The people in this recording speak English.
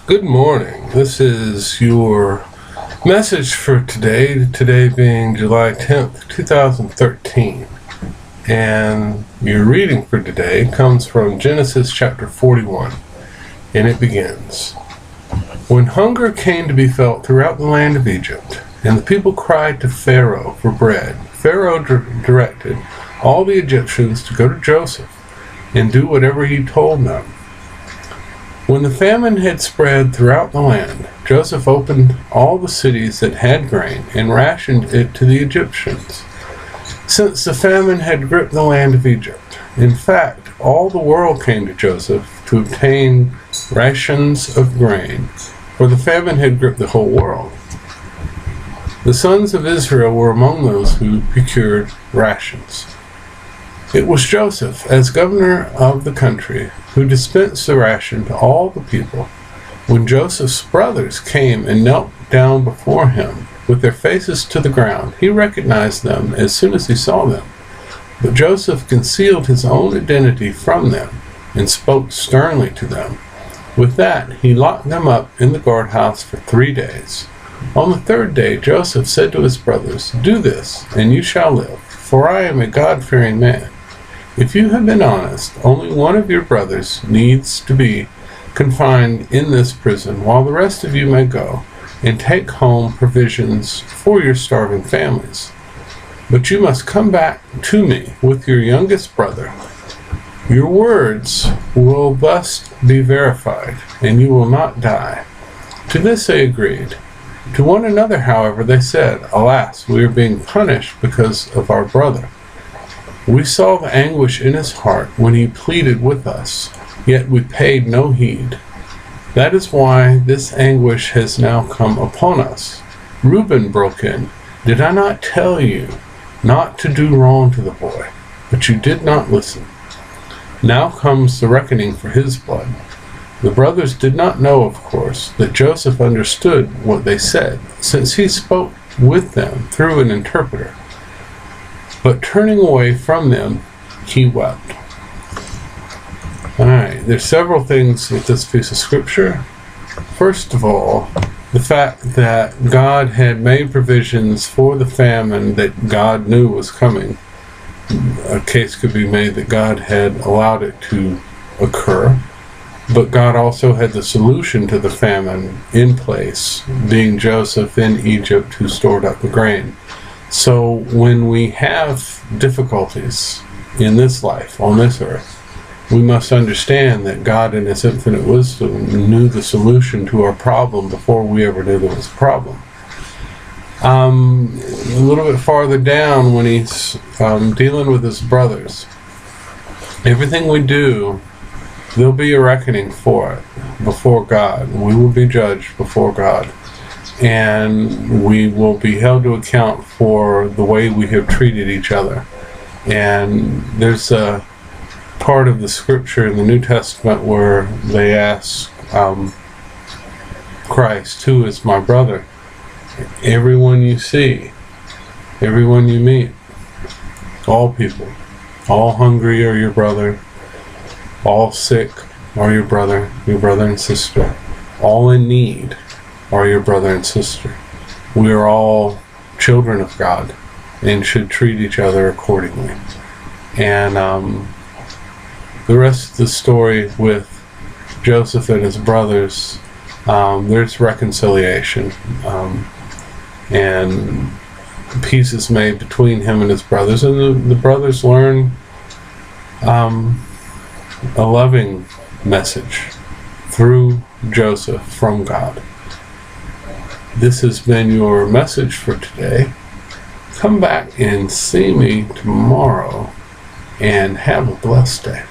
Good morning. This is your message for today being July 10th, 2013. And your reading for today comes from Genesis chapter 41, and it begins. When hunger came to be felt throughout the land of Egypt, and the people cried to Pharaoh for bread, Pharaoh directed all the Egyptians to go to Joseph and do whatever he told them. When the famine had spread throughout the land, Joseph opened all the cities that had grain and rationed it to the Egyptians, since the famine had gripped the land of Egypt. In fact, all the world came to Joseph to obtain rations of grain, for the famine had gripped the whole world. The sons of Israel were among those who procured rations. It was Joseph, as governor of the country, who dispensed the ration to all the people. When Joseph's brothers came and knelt down before him with their faces to the ground, he recognized them as soon as he saw them. But Joseph concealed his own identity from them and spoke sternly to them. With that, he locked them up in the guardhouse for 3 days. On the third day, Joseph said to his brothers, "Do this, and you shall live, for I am a God-fearing man. If you have been honest, only one of your brothers needs to be confined in this prison, while the rest of you may go and take home provisions for your starving families. But you must come back to me with your youngest brother. Your words will thus be verified, and you will not die." To this they agreed. To one another, however, they said, "Alas, we are being punished because of our brother. We saw the anguish in his heart when he pleaded with us, yet we paid no heed. That is why this anguish has now come upon us." Reuben broke in, "Did I not tell you not to do wrong to the boy? But you did not listen. Now comes the reckoning for his blood." The brothers did not know, of course, that Joseph understood what they said, since he spoke with them through an interpreter. But turning away from them, he wept. Alright, there's several things with this piece of scripture. First of all, the fact that God had made provisions for the famine that God knew was coming. A case could be made that God had allowed it to occur, but God also had the solution to the famine in place, being Joseph in Egypt who stored up the grain. So when we have difficulties in this life, on this earth, we must understand that God in His infinite wisdom knew the solution to our problem before we ever knew there was a problem. A little bit farther down, when he's dealing with his brothers, everything we do, there'll be a reckoning for it before God. We will be judged before God. And we will be held to account for the way we have treated each other. And there's a part of the scripture in the New Testament where they ask Christ, "Who is my brother?" Everyone you see, everyone you meet, all people, all hungry are your brother, all sick are your brother and sister, all in need are your brother and sister. We are all children of God and should treat each other accordingly. And the rest of the story with Joseph and his brothers, there's reconciliation and peace is made between him and his brothers, and the brothers learn a loving message through Joseph from God. This has been your message for today. Come back and see me tomorrow, and have a blessed day.